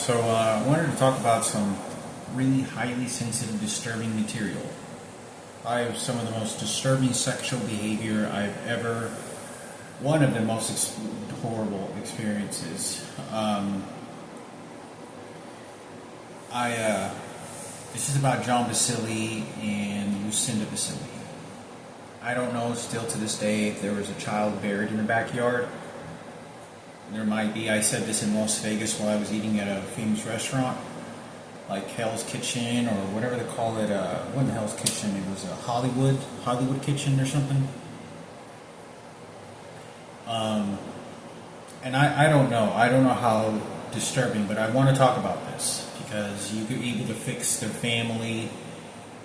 I wanted to talk about some really highly sensitive, disturbing material. I have some of the most disturbing sexual behavior I've ever, one of the most horrible experiences. This is about John Basili and Lucinda Basili. I don't know still to this day if there was a child buried in the backyard. There might be. I said this in Las Vegas while I was eating at a famous restaurant, like Hell's Kitchen or whatever they call it. It wasn't Hell's Kitchen. It was a Hollywood Kitchen or something. And I don't know. I don't know how disturbing, but I want to talk about this because you could be able to fix their family,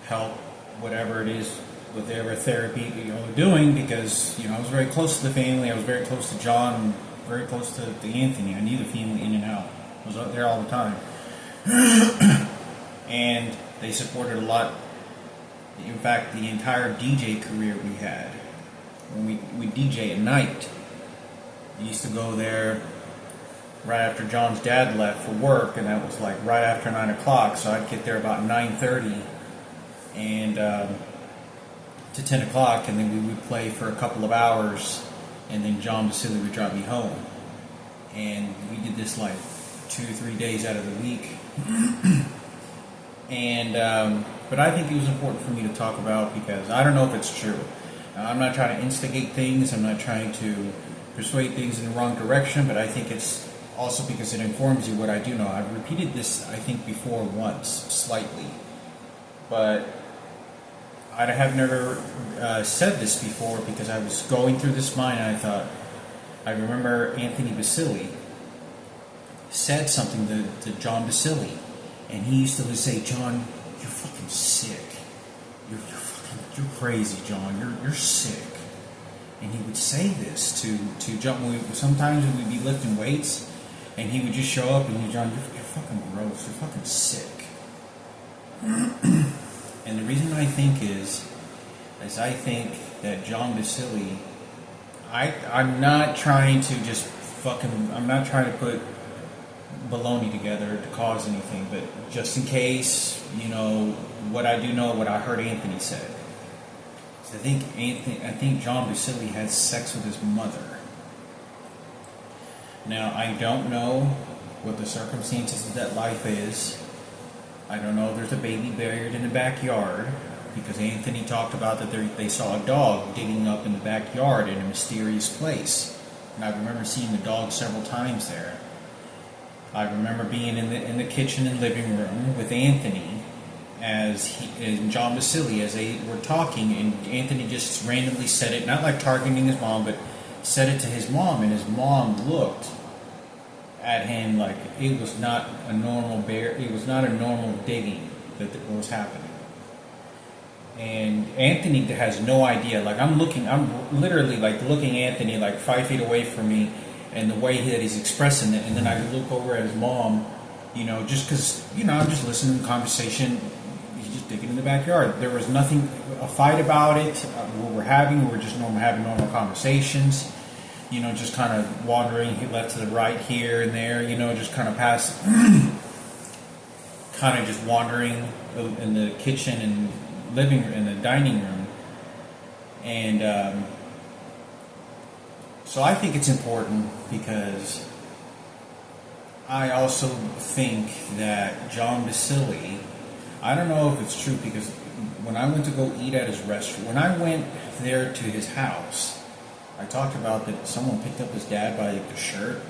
help whatever it is, whatever therapy doing. Because I was very close to the family. I was very close to John. Very close to Anthony. I knew the family in and out. I was out there all the time. And they supported a lot. In fact, the entire DJ career we had, when we DJ at night, we used to go there right after John's dad left for work, and that was like right after 9 o'clock, so I'd get there about 9:30 and to 10 o'clock, and then we would play for a couple of hours, and then John Basili would drive me home. And we did this like 2-3 days out of the week. But I think it was important for me to talk about because I don't know if it's true. I'm not trying to instigate things. I'm not trying to persuade things in the wrong direction, but I think it's also because it informs you what I do know. I've repeated this, I think, before once, slightly. But I have never said this before because I was going through this mind and I remember Anthony Basili said something to John Basili, and he used to say, "John, you're fucking sick. You're crazy, John. You're sick." And he would say this to John. Sometimes we'd be lifting weights, and he would just show up and he'd, "John, you're fucking gross. You're fucking sick." And the reason I think is I think that John Basili, I'm not trying to I'm not trying to put baloney together to cause anything, but just in case, what I do know, what I heard Anthony say. So I think John Basili had sex with his mother. Now, I don't know what the circumstances of that life is. I don't know if there's a baby buried in the backyard, because Anthony talked about that they saw a dog digging up in the backyard in a mysterious place. And I remember seeing the dog several times there. I remember being in the kitchen and living room with Anthony and John Basili as they were talking, and Anthony just randomly said it, not like targeting his mom, but said it to his mom, and his mom looked at him like it was not a normal digging that was happening. And Anthony has no idea. Like I'm literally like looking at Anthony like 5 feet away from me, and the way that he's expressing it, and then I look over at his mom, just because I'm just listening to the conversation. He's just digging in the backyard. There was nothing a fight about it. We're just having normal conversations. Just kind of wandering left to the right here and there, just kind of past, kind of just wandering in the kitchen and in the dining room. And so I think it's important because I also think that John Basili, I don't know if it's true because when I went to go eat at his restaurant, when I went there to his house, I talked about that someone picked up his dad by the shirt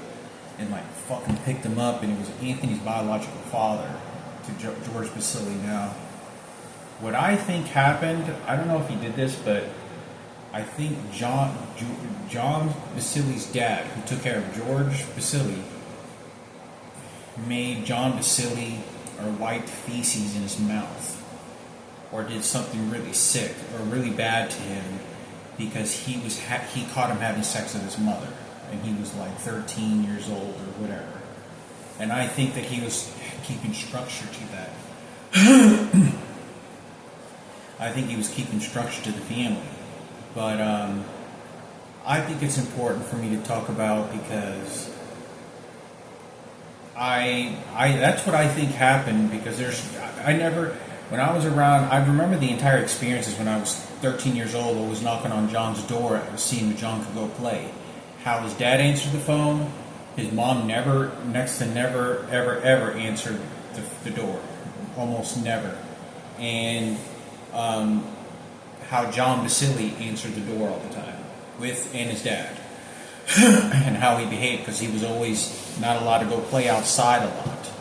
and fucking picked him up, and it was Anthony's biological father to George Basili. Now, what I think happened, I don't know if he did this, but I think John Basili's dad, who took care of George Basili, made John Basili or wiped feces in his mouth or did something really sick or really bad to him, because he caught him having sex with his mother, and he was like 13 years old or whatever. And I think that he was keeping structure to that. I think he was keeping structure to the family. But I think it's important for me to talk about because I that's what I think happened because I never, when I was around, I remember the entire experiences when I was 13 years old. I was knocking on John's door, seeing if John could go play. How his dad answered the phone, his mom never, next to never, ever answered the door, almost never, and how John Basili answered the door all the time and his dad. And how he behaved because he was always not allowed to go play outside a lot.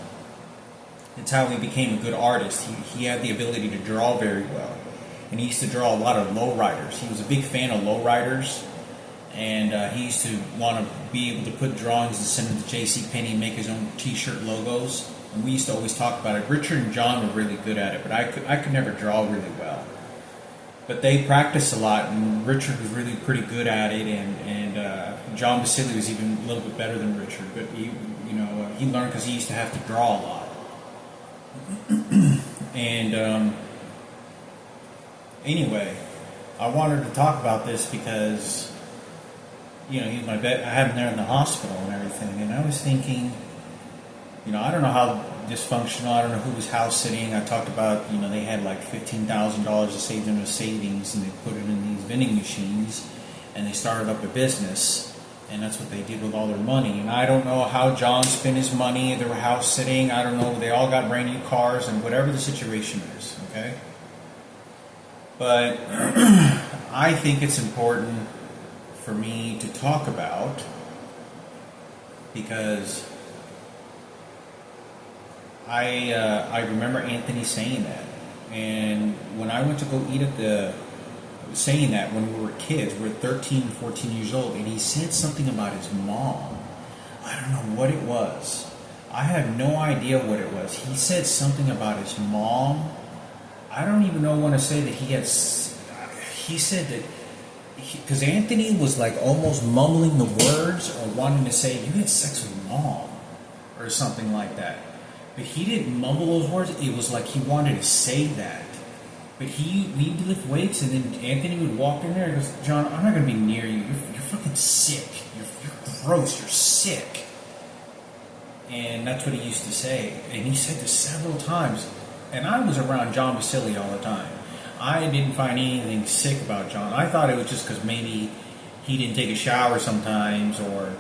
It's how he became a good artist. He had the ability to draw very well, and he used to draw a lot of lowriders. He was a big fan of lowriders, and he used to want to be able to put drawings and send them to JCPenney and make his own T-shirt logos. And we used to always talk about it. Richard and John were really good at it, but I could never draw really well. But they practiced a lot, and Richard was really pretty good at it, and John Basili was even a little bit better than Richard. But he learned because he used to have to draw a lot. And anyway, I wanted to talk about this because he's my vet. I had him there in the hospital and everything, and I was thinking, I don't know how dysfunctional. I don't know who was house sitting. I talked about, they had like $15,000 to save in their savings, and they put it in these vending machines, and they started up a business, and that's what they did with all their money. And I don't know how John spent his money. They were house sitting. I don't know. They all got brand new cars, and whatever the situation is, okay? But I think it's important for me to talk about because I remember Anthony saying that, and when I went to go eat saying that when we were kids, we were 13 and 14 years old, and he said something about his mom. I don't know what it was. I have no idea what it was. He said something about his mom. I don't even want to say that he said that, because Anthony was like almost mumbling the words or wanting to say, you had sex with mom, or something like that. But he didn't mumble those words. It was like he wanted to say that. But we'd lift weights, and then Anthony would walk in there and goes, John, I'm not going to be near you. You're fucking sick. You're gross. You're sick. And that's what he used to say. And he said this several times. And I was around John Basili all the time. I didn't find anything sick about John. I thought it was just because maybe he didn't take a shower sometimes or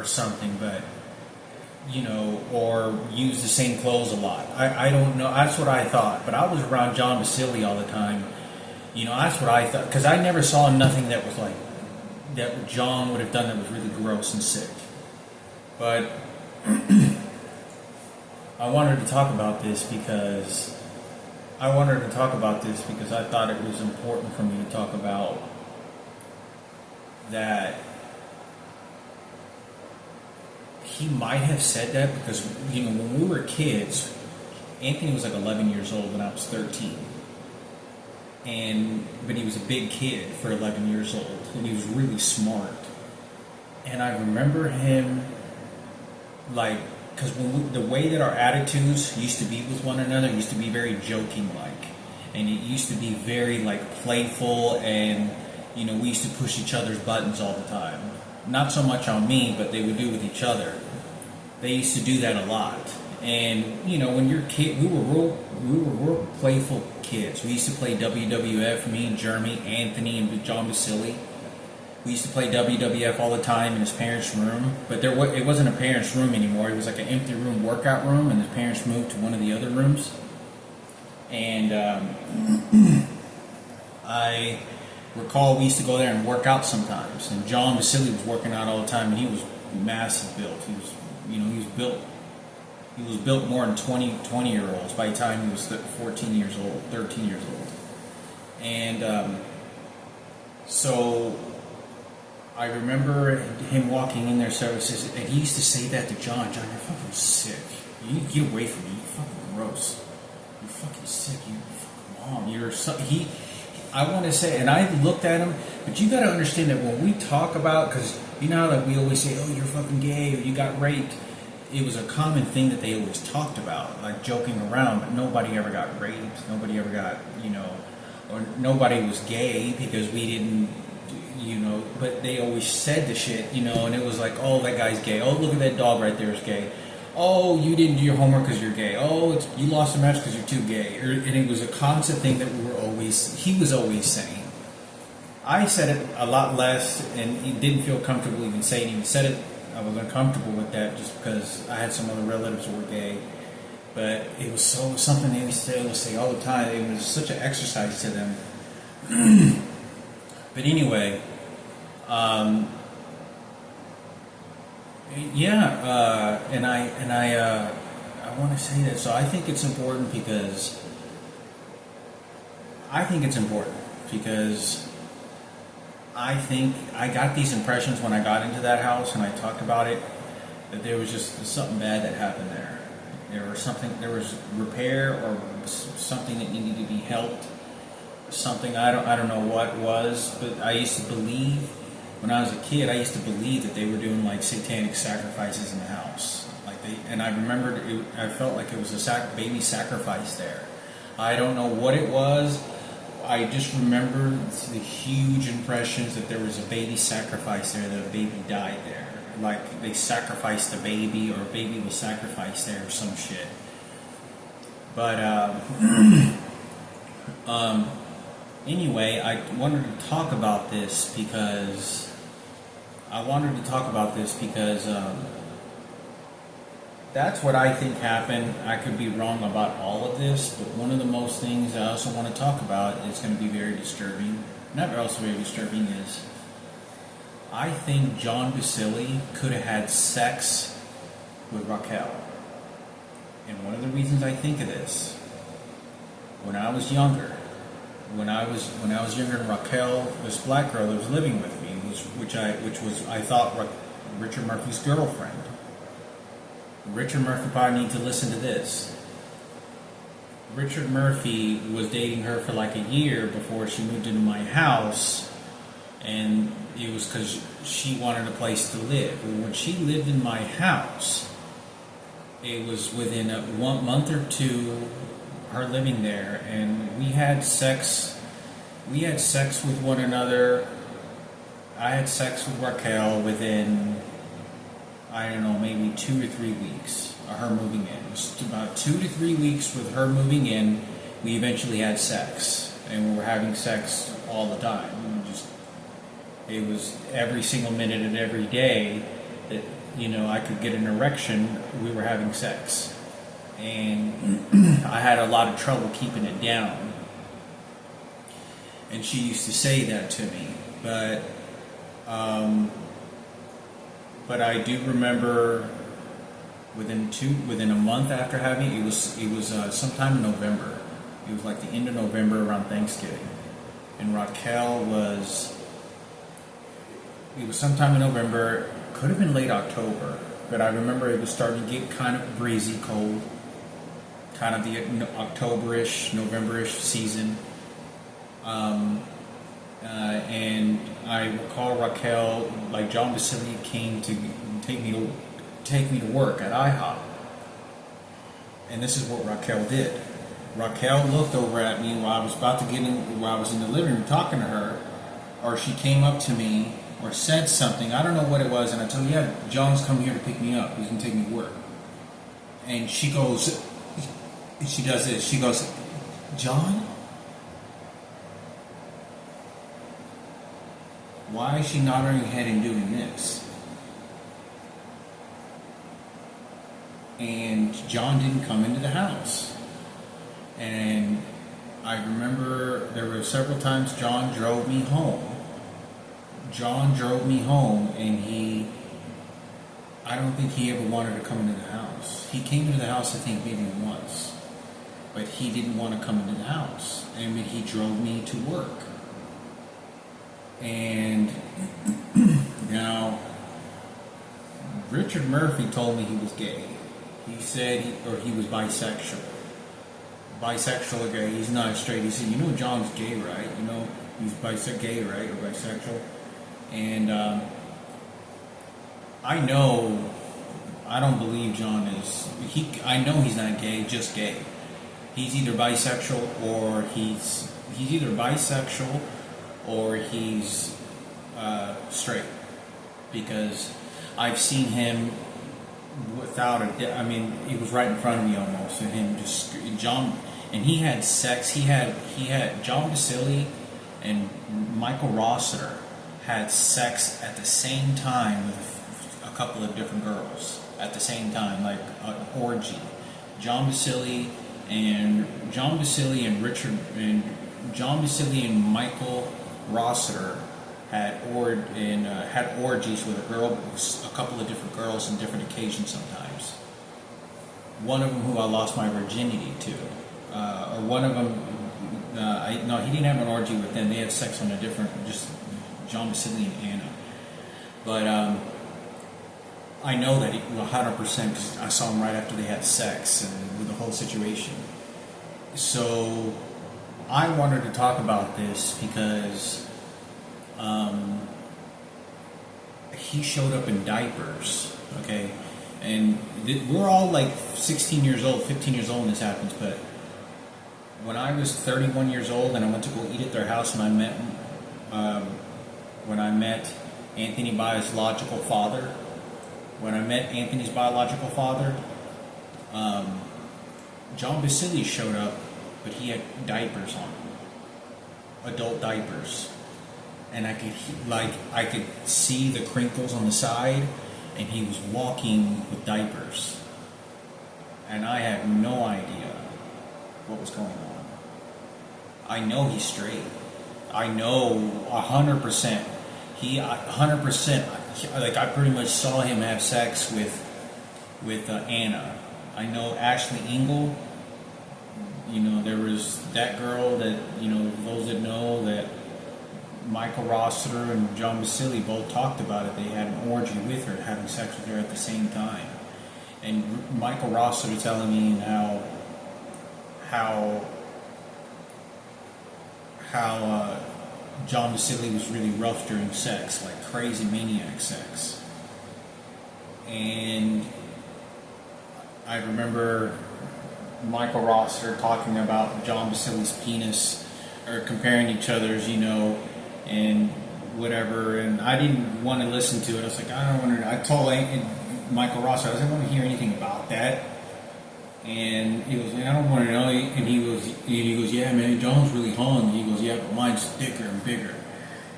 something. But or use the same clothes a lot. I don't know. That's what I thought. But I was around John Basili all the time. That's what I thought. Because I never saw nothing that was like, that John would have done that was really gross and sick. But I wanted to talk about this because I thought it was important for me to talk about that. He might have said that because, when we were kids, Anthony was like 11 years old when I was 13. But he was a big kid for 11 years old, and he was really smart. And I remember him, like, because the way that our attitudes used to be with one another used to be very joking-like. And it used to be very, like, playful, and, we used to push each other's buttons all the time. Not so much on me, but they would do with each other. They used to do that a lot. And, when you're a kid, we were real playful kids. We used to play WWF, me and Jeremy, Anthony, and John Basili. We used to play WWF all the time in his parents' room. But it wasn't a parents' room anymore. It was like an empty room, workout room, and his parents moved to one of the other rooms. And I recall we used to go there and work out sometimes, and John Basili was working out all the time, and he was massive built. He was built more than 20-year-olds by the time he was 13 years old. And so I remember him walking in there several times, and he used to say that to John, you're fucking sick. You need to get away from me. You're fucking gross. You're fucking sick. You fucking mom. I want to say, and I looked at him, but you got to understand that when we talk about, because how we always say, oh, you're fucking gay, or you got raped, it was a common thing that they always talked about, like joking around, but nobody ever got raped, nobody ever got, or nobody was gay, because we didn't, but they always said the shit, and it was like, oh, that guy's gay. Oh, look at that dog right there is gay. Oh, you didn't do your homework because you're gay. Oh, you lost a match because you're too gay. And it was a constant thing that he was always saying. I said it a lot less, and he didn't feel comfortable even saying it. He said it, I was uncomfortable with that just because I had some other relatives who were gay. But it was something they used to say all the time. It was such an exercise to them. But anyway, I want to say that. So I think it's important because I think I got these impressions when I got into that house and I talked about it, that there was just something bad that happened there. There was repair or something that needed to be helped. Something I don't know what it was, but I used to believe when I was a kid. I used to believe that they were doing like satanic sacrifices in the house, and I remembered I felt like it was a baby sacrifice there. I don't know what it was. I just remember the huge impressions that there was a baby sacrifice there, that a baby died there. Like they sacrificed a baby, or a baby was sacrificed there, or some shit. But anyway, I wanted to talk about this because that's what I think happened. I could be wrong about all of this, but one of the most things I also want to talk about is going to be very disturbing. Not also very disturbing is I think John Basile could have had sex with Raquel. And one of the reasons I think of this, when I was younger, and Raquel, this black girl that was living with me, which was I thought Richard Murphy's girlfriend. Richard Murphy probably needs to listen to this. Richard Murphy was dating her for like a year before she moved into my house, and it was because she wanted a place to live. When she lived in my house, it was within 1 month or two her living there, and we had sex. We had sex with one another. I had sex with Raquel within, I don't know, maybe 2 or 3 weeks of her moving in. It was about 2 to 3 weeks with her moving in. We eventually had sex, and we were having sex all the time. It was every single minute of every day that I could get an erection. We were having sex, and I had a lot of trouble keeping it down. And she used to say that to me, but I do remember within a month after having it was sometime in November. It was like the end of November around Thanksgiving, and Raquel it was sometime in November, could have been late October, but I remember it was starting to get kind of breezy cold, kind of the October-ish, November-ish season. And I recall Raquel, like John Basile came to take me to work at IHOP. And this is what Raquel did. Raquel looked over at me while I was in the living room talking to her, or she came up to me or said something. I don't know what it was, and I told her, yeah, John's coming here to pick me up. He's going to take me to work. And she does this. She goes, John? Why is she nodding her head and doing this? And John didn't come into the house. And I remember there were several times John drove me home. And I don't think he ever wanted to come into the house. He came into the house, I think, maybe once. But he didn't want to come into the house. And he drove me to work. And now, Richard Murphy told me he was gay. He said he was bisexual. Bisexual or gay, he's not straight. He said, John's gay, right? He's gay, right? Or bisexual. And I don't believe John is, I know he's not gay, just gay. He's either bisexual or he's straight, because I've seen him without I mean, he was right in front of me almost, and him just John, and he had sex. He had John Basili and Michael Rossiter had sex at the same time with a couple of different girls at the same time, like an orgy. John Basili and Michael Rossiter had orgies with a couple of different girls on different occasions sometimes. One of them who I lost my virginity to, or one of them, no, he didn't have an orgy with them. They had sex on a different, just John Basili and Anna. But I know that 100% because I saw him right after they had sex and with the whole situation. So I wanted to talk about this because he showed up in diapers, okay? And we're all like 16 years old, 15 years old when this happens, but when I was 31 years old and I went to go eat at their house and when I met Anthony's biological father, John Basili showed up, but he had diapers on, adult diapers. And I could see the crinkles on the side, and he was walking with diapers. And I had no idea what was going on. I know he's straight. I know 100%. 100%. Like, I pretty much saw him have sex with Anna. I know Ashley Engel. You know, there was that girl that, you know, those that know that Michael Rossiter and John Basili both talked about it. They had an orgy with her, having sex with her at the same time. And Michael Rossiter telling me how John Basili was really rough during sex, like crazy maniac sex. And I remember Michael Rossiter talking about John Basili's penis, or comparing each other's, you know, and whatever, and I didn't want to listen to it. I was like, I don't want to. I told Michael Rossiter, I didn't want to hear anything about that. And he goes, I don't want to know. And he goes, yeah, man, John's really hung. He goes, yeah, but mine's thicker and bigger,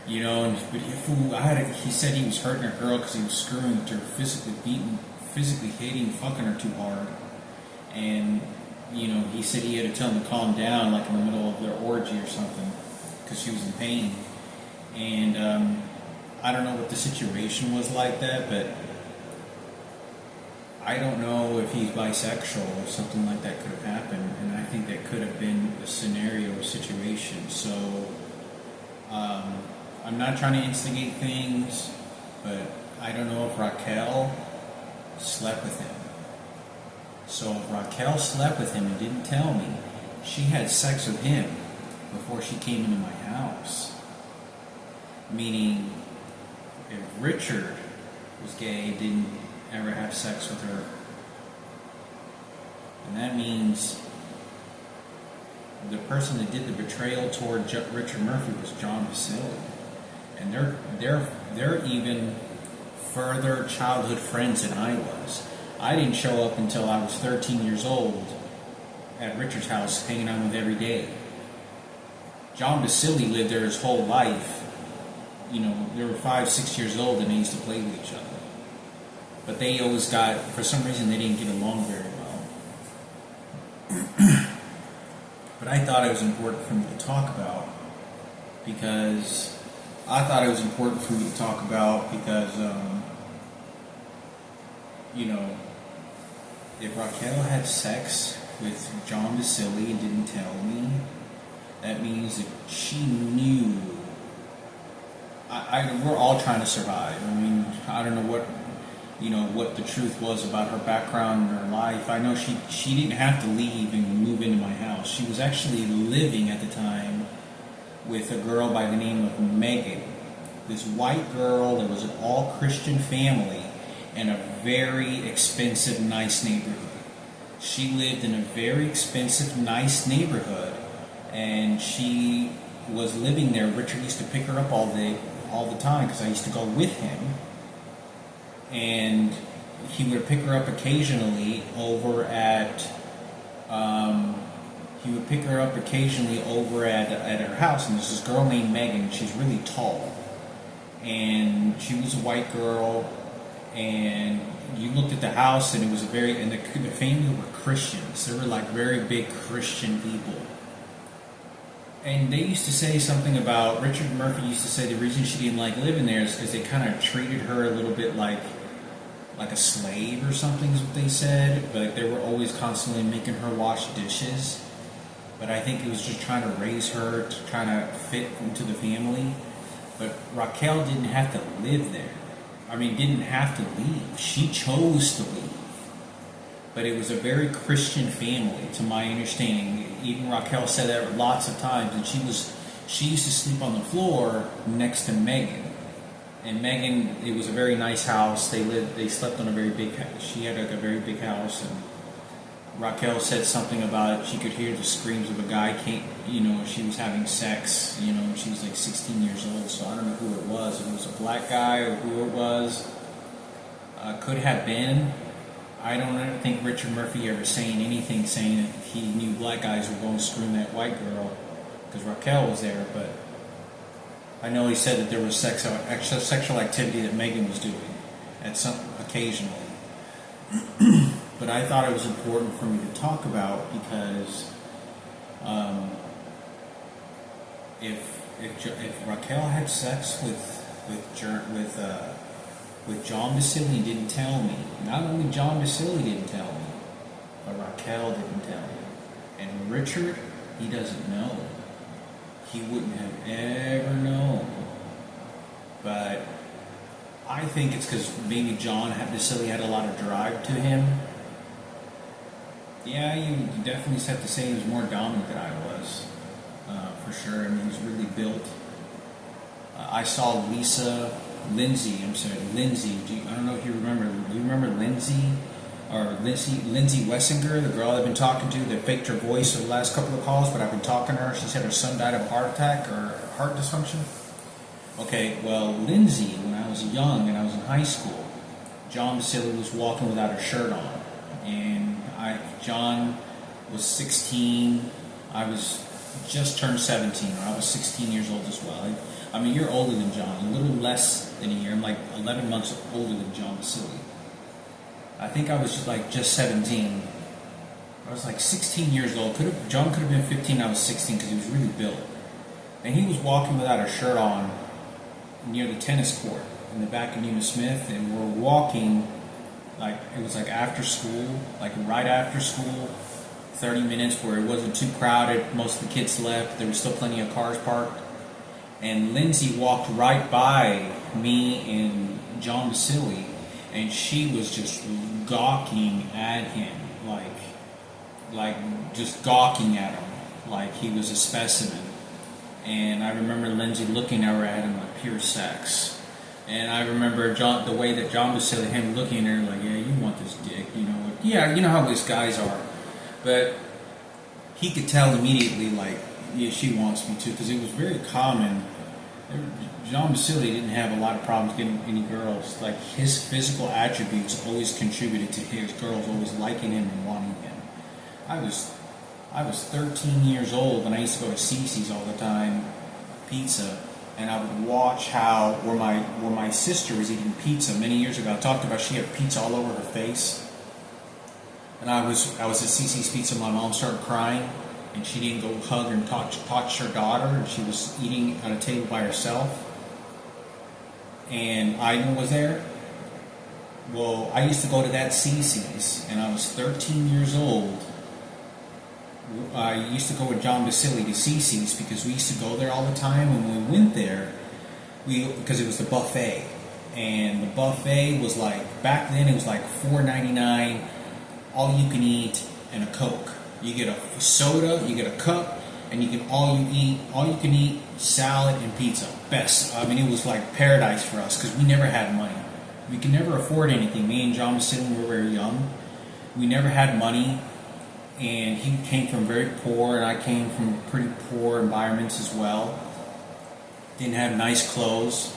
you know. And but he said he was hurting a girl because he was screwing with her, physically hitting, fucking her too hard. And you know, he said he had to tell him to calm down, like in the middle of their orgy or something, because she was in pain. And I don't know what the situation was like that, but I don't know if he's bisexual or something like that could have happened, and I think that could have been a scenario or situation. So I'm not trying to instigate things, but I don't know if Raquel slept with him. So if Raquel slept with him and didn't tell me, she had sex with him before she came into my house. Meaning, if Richard was gay, didn't ever have sex with her, and that means the person that did the betrayal toward Richard Murphy was John Basili, and they're even further childhood friends than I was. I didn't show up until I was 13 years old at Richard's house, hanging out with every day. John Basili lived there his whole life. You know, they were 5, 6 years old and they used to play with each other. But they always for some reason, they didn't get along very well. But I thought it was important for me to talk about because you know, if Raquel had sex with John Basili and didn't tell me, that means that she knew. We're all trying to survive. I mean, I don't know what the truth was about her background and her life. I know she didn't have to leave and move into my house. She was actually living at the time with a girl by the name of Megan, this white girl that was an all-Christian family in a very expensive, nice neighborhood. She lived in a very expensive, nice neighborhood, and she was living there. Richard used to pick her up all day all the time because I used to go with him, and he would pick her up occasionally over at. He would pick her up occasionally over at her house, and there's this girl named Megan. She's really tall, and she was a white girl. And you looked at the house, and it was and the family were Christians. They were like very big Christian people. And they used to say something about, Richard Murphy used to say the reason she didn't like living there is because they kind of treated her a little bit like a slave or something is what they said. But they were always constantly making her wash dishes. But I think it was just trying to raise her to try to fit into the family. But Raquel didn't have to live there. Didn't have to leave. She chose to leave. But it was a very Christian family, to my understanding. Even Raquel said that lots of times, and she used to sleep on the floor next to Megan. And Megan, it was a very nice house. They slept on a very big house. She had a very big house, and Raquel said something about she could hear the screams of a guy she was having sex, and she was like 16 years old, so I don't know who it was. If it was a black guy or who it was. Could have been. I don't think Richard Murphy ever saying that he knew black guys were going to scream that white girl because Raquel was there, but I know he said that there was sexual activity that Megan was doing occasionally. But I thought it was important for me to talk about because if Raquel had sex with John Basile and didn't tell me, not only John Basile didn't tell me, but Raquel didn't tell me, and Richard, he doesn't know. He wouldn't have ever known. But I think it's because maybe John Basile had a lot of drive to him. Yeah, you definitely have to say he was more dominant than I was, for sure. He was really built. I saw Lindsay. I don't know if you remember. Do you remember Lindsay? Or Lindsay Wessinger, the girl I've been talking to that faked her voice for the last couple of calls, but I've been talking to her. She said her son died of a heart attack or heart dysfunction. Okay, well, Lindsay, when I was young and I was in high school, John Basile was walking without her shirt on. And John was 16. I was just turned 17, or I was 16 years old as well. I'm a year older than John, a little less than a year. I'm like 11 months older than John Basile. I think I was just 17. I was like 16 years old. John could have been 15. I was 16 because he was really built. And he was walking without a shirt on near the tennis court in the back of Nina Smith, and we're walking it was after school, right after school, 30 minutes where it wasn't too crowded. Most of the kids left. There was still plenty of cars parked. And Lindsay walked right by me and John Basile, and she was just gawking at him, just gawking at him, like he was a specimen. And I remember Lindsay looking at him like pure sex. And I remember the way that John Basile, him looking at her like, yeah, you want this dick, Yeah, you know how these guys are. But he could tell immediately, yeah, she wants me to, because it was very common. John Basile didn't have a lot of problems getting any girls. His physical attributes always contributed to his girls always liking him and wanting him. I was 13 years old and I used to go to Cece's all the time, pizza, and I would watch where my sister was eating pizza many years ago. I talked about she had pizza all over her face, and I was at Cece's Pizza. My mom started crying, and she didn't go hug and touch her daughter, and she was eating at a table by herself. And Aiden was there. Well, I used to go to that Cece's, and I was 13 years old. I used to go with John Basile to Cece's because we used to go there all the time. And when we went there, because it was the buffet, and the buffet was back then it was $4.99, all you can eat, and a Coke. You get a soda, you get a cup, and you can all you can eat salad and pizza. Best. It was like paradise for us because we never had money. We could never afford anything. Me and John Basile were very young. We never had money. And he came from very poor, and I came from pretty poor environments as well. Didn't have nice clothes.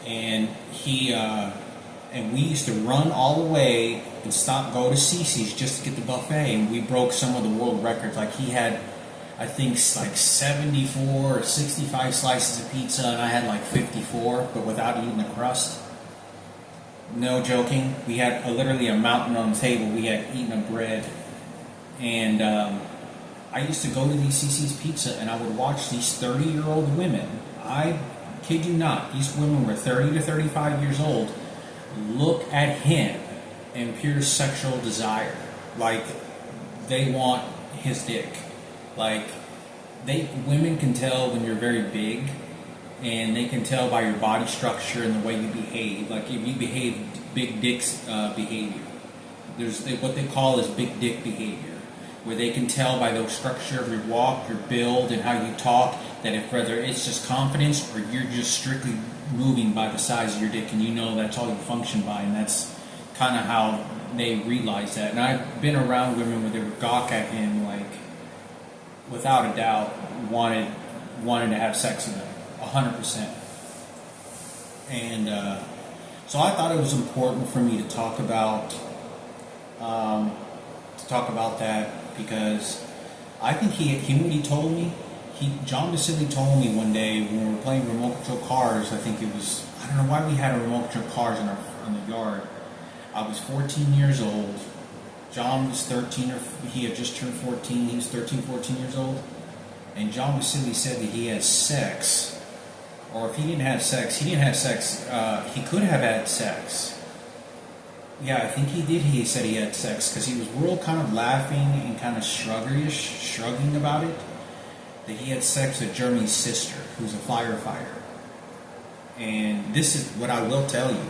and and we used to run all the way and go to Cece's just to get the buffet, and we broke some of the world records. Like he had, I think, like 74 or 65 slices of pizza, and I had like 54, but without eating the crust. No joking. We had literally a mountain on the table. We had eaten a bread, and I used to go to these Cece's Pizza, and I would watch these 30-year-old women. I kid you not, these women were 30 to 35 years old. Look at him in pure sexual desire. Like, they want his dick. Like, women can tell when you're very big, and they can tell by your body structure and the way you behave. Like, if you behave big dick's behavior, there's what they call is big dick behavior, where they can tell by the structure of your walk, your build, and how you talk, that if whether it's just confidence or you're just strictly moving by the size of your dick, and you know that's all you function by, and that's kind of how they realize that. And I've been around women where they would gawk at him, like, without a doubt, wanted to have sex with him, 100%. And so I thought it was important for me to talk about that, because I think he told me. John Basili told me one day when we were playing remote control cars. I think it was, I don't know why we had a remote control cars in the yard. I was 14 years old. John was 13, or he had just turned 14. He was 13, 14 years old. And John Basili said that he had sex, or if he didn't have sex, he could have had sex. Yeah, I think he did. He said he had sex because he was real kind of laughing and kind of shrugging about it. That he had sex with Jeremy's sister, who's a firefighter. And this is what I will tell you.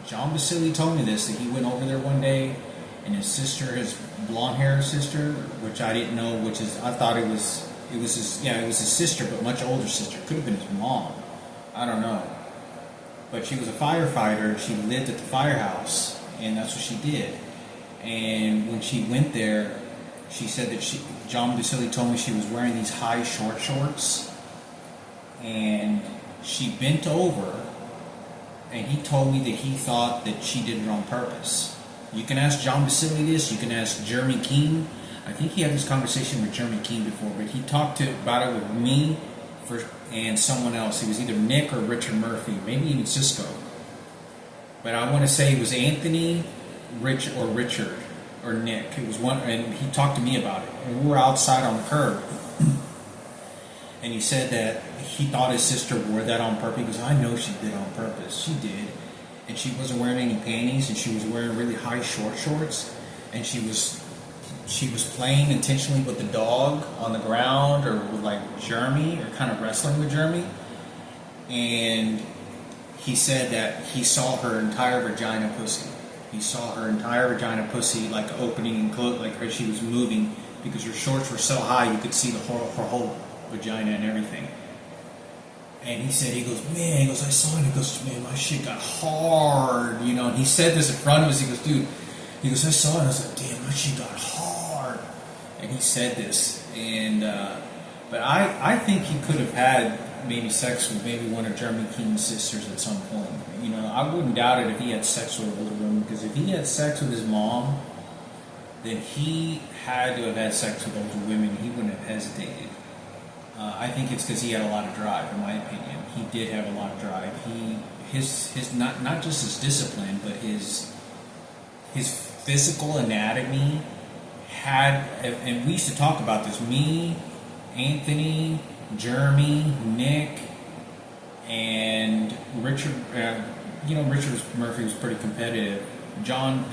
John Basili told me this, that he went over there one day, and his sister, his blonde-haired sister, which I didn't know, I thought it was his sister, but much older sister. Could have been his mom. I don't know. But she was a firefighter. She lived at the firehouse, and that's what she did. And when she went there, she said that John Basili told me she was wearing these high shorts, and she bent over, and he told me that he thought that she did it on purpose. You can ask John Basili this. You can ask Jeremy King. I think he had this conversation with Jeremy King before, but he talked about it with me and someone else. It was either Nick or Richard Murphy, maybe even Cisco. But I want to say it was Anthony, Richard, or Nick. It was one, and he talked to me about it. And we were outside on the curb, and he said that he thought his sister wore that on purpose. He goes, I know she did on purpose. She did. And she wasn't wearing any panties, and she was wearing really high shorts, and she was playing intentionally with the dog on the ground, or with like Jeremy, or kind of wrestling with Jeremy. And he said that he saw her entire vagina pussy. He saw her entire vagina pussy, like opening and closing, like her, she was moving, because her shorts were so high you could see her whole vagina and everything. And he goes, I saw it. He goes, man, my shit got hard, you know. And he said this in front of us. He goes, dude, I saw it. And I was like, damn, my shit got hard. And he said this, and but I think he could have had maybe sex with maybe one of Jeremy King's sisters at some point. You know, I wouldn't doubt it if he had sex with older women, because if he had sex with his mom, then he had to have had sex with older women. He wouldn't have hesitated. I think it's because he had a lot of drive, in my opinion. He did have a lot of drive. His not just his discipline, but his physical anatomy had, and we used to talk about this. Me, Anthony, Jeremy, Nick, and Richard. Richard Murphy was pretty competitive. John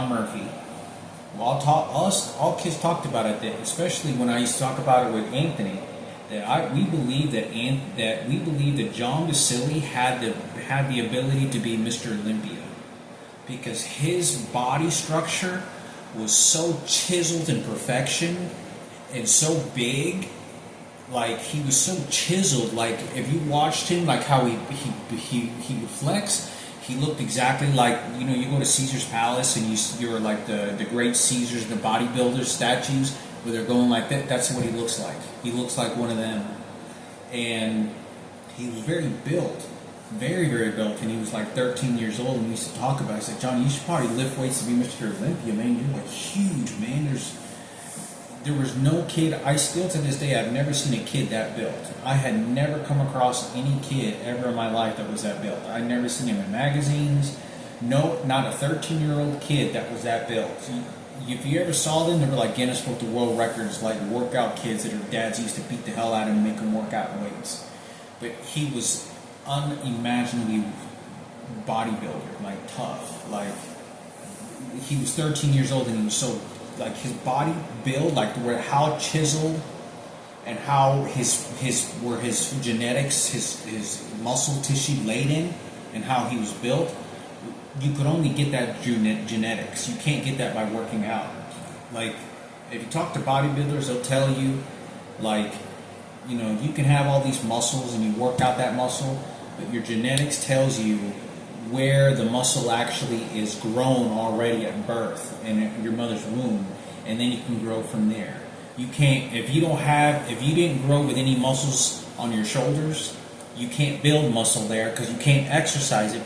Murphy. Well, all kids talked about it, especially when I used to talk about it with Anthony. We believe that John Basili had the ability to be Mr. Olympia, because his body structure was so chiseled in perfection and so big. Like, he was so chiseled. Like, if you watched him, like how he would flex, he looked exactly like, you go to Caesar's Palace and you're like the great Caesars, the bodybuilders statues, where they're going like that. That's what he looks like. He looks like one of them. And he was very built. very, very built, and he was like 13 years old, and we used to talk about it. He's like, Johnny, you should probably lift weights to be Mr. Olympia, man. You're like huge, man. There was no kid, I still to this day, I've never seen a kid that built. I had never come across any kid ever in my life that was that built. I'd never seen him in magazines. No, not a 13-year-old kid that was that built. If you ever saw them, they were like Guinness Book of World Records, like workout kids that their dads used to beat the hell out of them and make them work out in weights. But he was unimaginably bodybuilder, like tough. Like, he was 13 years old and he was so, like, his body build, like where how chiseled and how his genetics, his muscle tissue laid in, and how he was built. You could only get that genetics. You can't get that by working out. Like, if you talk to bodybuilders, they'll tell you, like, you know, you can have all these muscles and you work out that muscle, but your genetics tells you where the muscle actually is grown already at birth in your mother's womb, and then you can grow from there. You can't, if you didn't grow with any muscles on your shoulders, you can't build muscle there because you can't exercise it.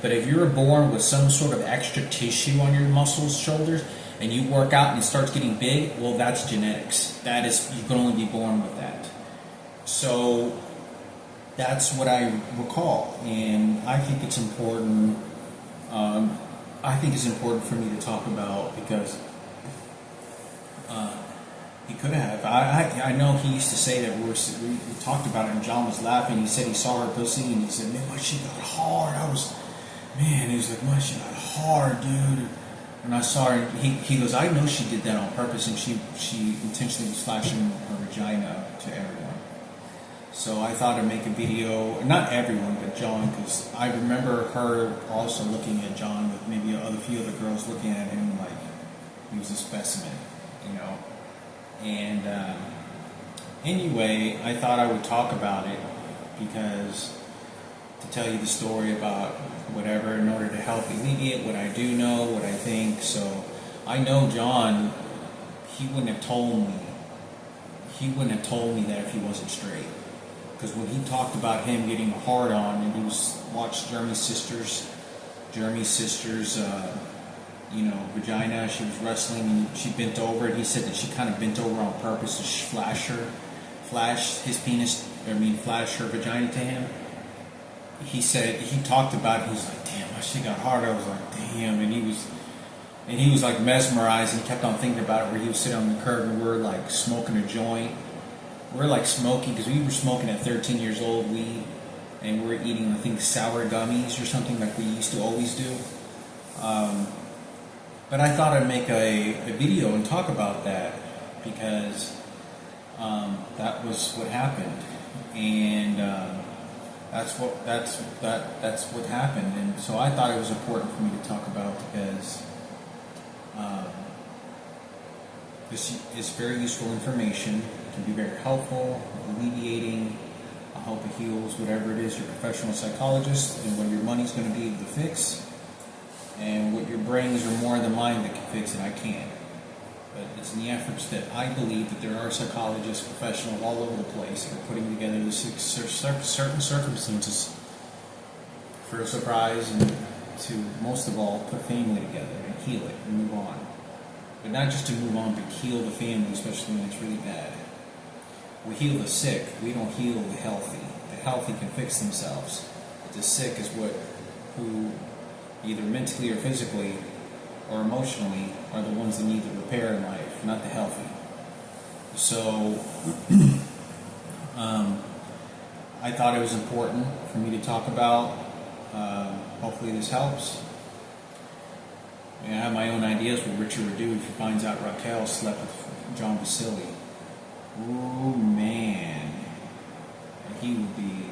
But if you're born with some sort of extra tissue on your muscles, shoulders, and you work out and it starts getting big, well, that's genetics. That is, you can only be born with that. So that's what I recall, and I think it's important. I think it's important for me to talk about because he could have. I know he used to say that we talked about it, and John was laughing. He said he saw her pussy, and he said, "Man, my shit got hard." He was like, "My shit got hard, dude." And I saw her. He goes, "I know she did that on purpose, and she intentionally was flashing her vagina to everyone." So I thought I'd make a video, not everyone, but John, because I remember her also looking at John with maybe a few other girls looking at him like he was a specimen, you know. And anyway, I thought I would talk about it because to tell you the story about whatever in order to help alleviate what I do know, what I think. So I know John, he wouldn't have told me that if he wasn't straight. Because when he talked about him getting a hard on, and he watched Jeremy's sister's, vagina. She was wrestling, and she bent over, and he said that she kind of bent over on purpose to flash her vagina to him. He said, he talked about it, he was like, "Damn, my shit got hard." I was like, "Damn," and he was like mesmerized, and he kept on thinking about it, where he was sitting on the curb, and we're like smoking a joint. We're like smoking, because we were smoking at 13 years old weed, and we're eating, I think, sour gummies or something like we used to always do. But I thought I'd make a video and talk about that, because that was what happened, and that's what happened. And so I thought it was important for me to talk about, because this is very useful information. It can be very helpful, alleviating. I hope it heals whatever it is your professional psychologist and what your money's going to be able to fix, and what your brains are more in the mind that can fix it. I can't. But it's in the efforts that I believe that there are psychologists, professionals all over the place that are putting together the certain circumstances for a surprise, and to, most of all, put family together and heal it and move on. But not just to move on, but heal the family, especially when it's really bad. We heal the sick. We don't heal the healthy. The healthy can fix themselves. But the sick is who either mentally or physically or emotionally are the ones that need the repair in life, not the healthy. So I thought it was important for me to talk about. Hopefully this helps. I have my own ideas what Richard would do if he finds out Raquel slept with John Vasily. Oh man, he would be,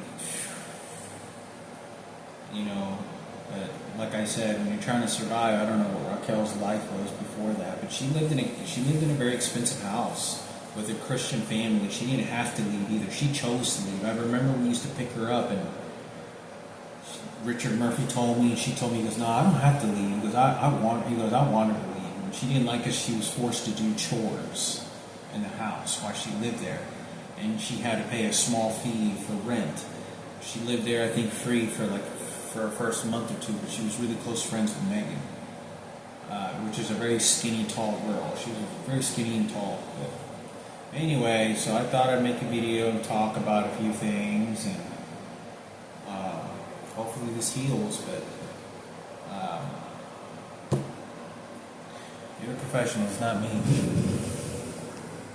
but like I said, when you're trying to survive, I don't know what Raquel's life was before that, but she lived in a very expensive house with a Christian family. She didn't have to leave either. She chose to leave. I remember we used to pick her up, and Richard Murphy told me, and she told me, he goes, "No, I don't have to leave." He goes, I want her to leave. And she didn't like us. She was forced to do chores in the house while she lived there, and she had to pay a small fee for rent. She lived there, I think, free for her first month or two, but she was really close friends with Megan, which is a very skinny, tall girl. She was very skinny and tall. But anyway, so I thought I'd make a video and talk about a few things, and hopefully this heals. But you're a professional, it's not me.